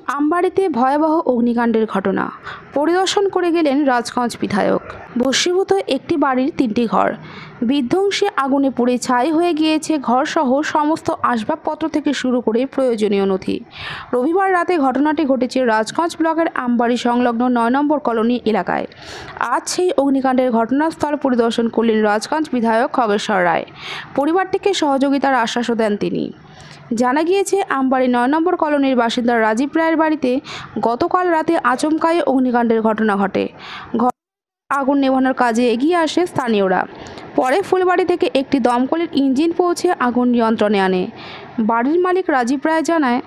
আমবাড়িতে ভয়াবহ অগ্নিকাণ্ডের ঘটনা পরিদর্শন করে গেলেন রাজগঞ্জ বিধায়ক। ভস্মীভূত একটি বাড়ির 3টি ঘর, বিধ্বংসী আগুনে পুড়ে ছাই হয়ে গিয়েছে ঘরসহ সমস্ত আসবাবপত্র থেকে শুরু করে প্রয়োজনীয় নথি। রবিবার রাতে ঘটনাটি ঘটেছে রাজগঞ্জ ব্লকের আমবাড়ি সংলগ্ন 9 নম্বর কলোনি এলাকায়। আজ সেই অগ্নিকাণ্ডের ঘটনাস্থল পরিদর্শন করলেন রাজগঞ্জ বিধায়ক খগেশ্বর রায়। পরিবারটিকে সহযোগিতার আশ্বাসও দেন তিনি। জানা গিয়েছে, আমবাড়ি 9 নম্বর কলোনির বাসিন্দা রাজীব রায়ের বাড়িতে গতকাল রাতে আচমকাই অগ্নিকাণ্ডের ঘটনা ঘটে। আগুন নেভানোর কাজে এগিয়ে আসে স্থানীয়রা। পরে ফুলবাড়ি থেকে একটি দমকলের ইঞ্জিন পৌঁছে আগুন নিয়ন্ত্রণে আনে। বাড়ির মালিক রাজীব রায় জানায়,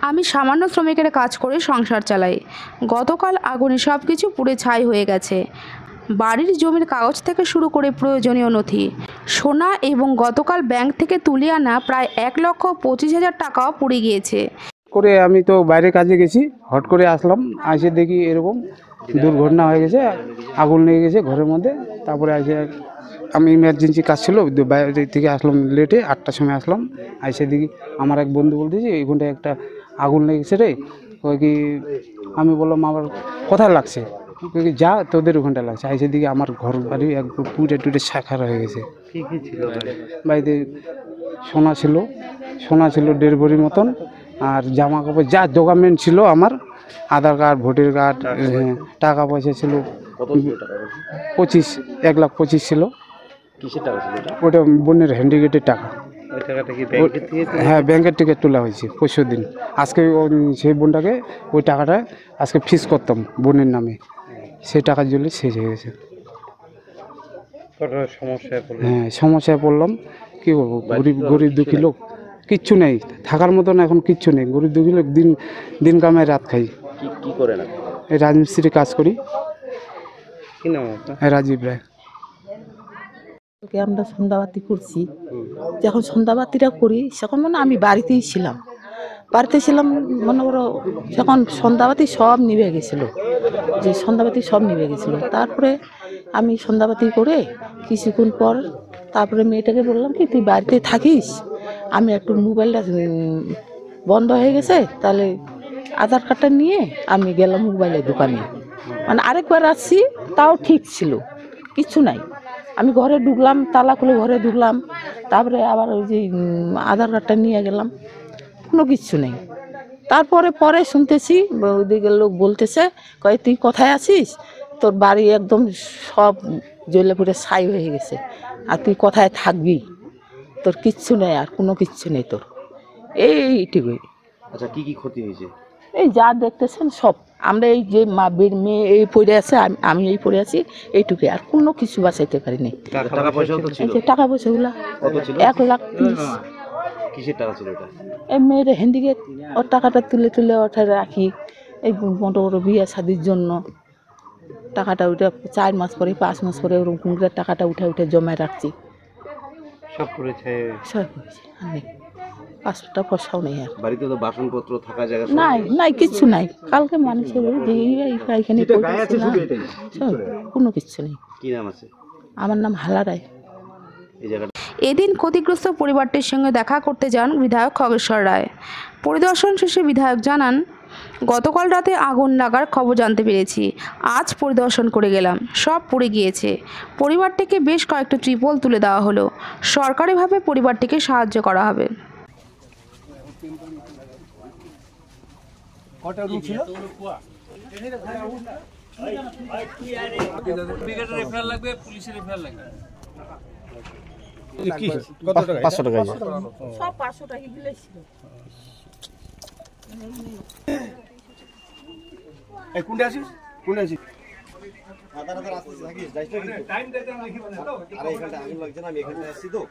আমি সামান্য শ্রমিকের কাজ করে সংসার চালাই। গতকাল আগুনে সব কিছু পুড়ে ছাই হয়ে গেছে। বাড়ির জমির কাগজ থেকে শুরু করে প্রয়োজনীয় নথি, সোনা এবং গতকাল ব্যাংক থেকে তুলে আনা প্রায় 1,25,000 টাকাও পুড়ে গিয়েছে। করে আমি তো বাইরে কাজে গেছি, হট করে আসলাম, এসে দেখি এরকম দুর্ঘটনা হয়ে গেছে, আগুন লেগে গেছে ঘরের মধ্যে। তারপরে এসে আমি ইমার্জেন্সি কাজ ছিল, বাইরে থেকে আসলাম লেটে, 8টার সময় আসলাম। এসে দেখি আমার এক বন্ধু বলতেছি এই ঘন্টায় একটা আগুন লেগেছে রে। ওই কি আমি বললাম আমার কোথায় লাগছে, যা তোদের ওখানটা লাগছে। এসে দিকে আমার ঘর বাড়ি একদম পুড়ে টুটে ছারখার হয়ে গেছে। বাড়িতে সোনা ছিল 1.5 ভরির মতন, আর জামা কাপড় যা ডকুমেন্ট ছিল আমার, আধার কার্ড, ভোটার কার্ড, টাকা পয়সা ছিল 1,25,000 ছিল। ওটা বোনের হ্যান্ডিক্যাপের টাকা। হ্যাঁ, ব্যাংকের থেকে তোলা হয়েছে পরশু দিন। আজকে সেই বোনটাকে ওই টাকাটা আজকে ফিস করতাম বোনের নামে, সেই টাকার জন্য শেষ হয়ে গেছে। হ্যাঁ, সমস্যায় পড়লাম। কী করবো, গরিব দুঃখী লোক, কিচ্ছু নেই, থাকার মতন এখন কিচ্ছু নেই। গরিব দুঃখী লোক, দিন কামায় রাত খাই। কি করে না? এই রাজমিস্ত্রি কাজ করি। কি নাম আপনার? রাজীব রায়। আমরা সন্ধ্যাবাতি করছি, যখন সন্ধ্যাবাতিটা করি তখন মানে আমি বাড়িতেই ছিলাম। মনে করো যখন সন্ধ্যাবাতি সব নিভে গেছিলো, সব নিভে গেছিলো। তারপরে আমি সন্ধ্যাবাতি করে কিছুক্ষণ পর তারপরে মেয়েটাকে বললাম কি তুই বাড়িতে থাকিস, আমি একটু মোবাইলটা বন্ধ হয়ে গেছে, তাহলে আধার কার্ডটা নিয়ে আমি গেলাম মোবাইলের দোকানে। মানে আরেকবার আসছি, তাও ঠিক ছিল, কিচ্ছু নাই। আমি ঘরে ঢুকলাম, তালা খুলে ঘরে ঢুকলাম, তারপরে আবার ওই যে আধার কার্ডটা নিয়ে গেলাম, কোনো কিচ্ছু নেই। তারপরে শুনতেছি ওইদিকে লোক বলতেছে, কয় তুই কোথায় আছিস, তোর বাড়ি একদম সব জ্বলে পুড়ে ছাই হয়ে গেছে, আর তুই কোথায় থাকবি, তোর কিচ্ছু নেই, আর কোনো কিচ্ছু নেই তোর, এইটুকুই। আচ্ছা, কি কি ক্ষতি হয়েছে? এই যা দেখতেছেন সব, আমরা এই যে মেয়ে এই পড়ে আছে, আমি এই পড়ে আছি, এইটুকুই, আর কোনো কিছু বাঁচাইতে পারিনি। টাকা পয়সাগুলো 1,30,000। কিসের টাকা ছিল এটা? এই মেয়ের হ্যান্ডিক্যাপ, ওর টাকাটা তুলে ওঠা রাখি, এই মোটো বড় বিয়ে শাদির জন্য টাকাটা উঠে 4 মাস পরে 5 মাস পরে ওরকম টাকাটা উঠে জমায় রাখছি। সব করেছে, সব করেছে, অনেক 5টা পয়সাও নেই। আর বাড়িতে তো বাসনপত্র থাকা জায়গা নাই, কিচ্ছু নাই। কালকে মানুষের এখানে কোনো কিচ্ছু নেই। কি নাম আছে? আমার নাম হালা রায়। এদিন ক্ষতিগ্রস্ত পরিবারটির সঙ্গে দেখা করতে যান বিধায়ক খগেশ্বর রায়। পরিদর্শন শেষে বিধায়ক জানান, গতকাল রাতে আগুন লাগার খবর জানতে পেরেছি, আজ পরিদর্শন করে গেলাম, সব পুড়ে গিয়েছে। পরিবারটিকে বেশ কয়েকটা ত্রিপল তুলে দেওয়া হলো, সরকারিভাবে পরিবারটিকে সাহায্য করা হবে। সব 500 টাকা দিলে ছিল। এই কোনটা আছিস? আধার আসতে থাকিস, যাইছ না কিন্তু টাইম দিতে আমি লিখি বলে তো। আরে এখানটা আগুন লাগছে না, আমি এখানে আসছি তো।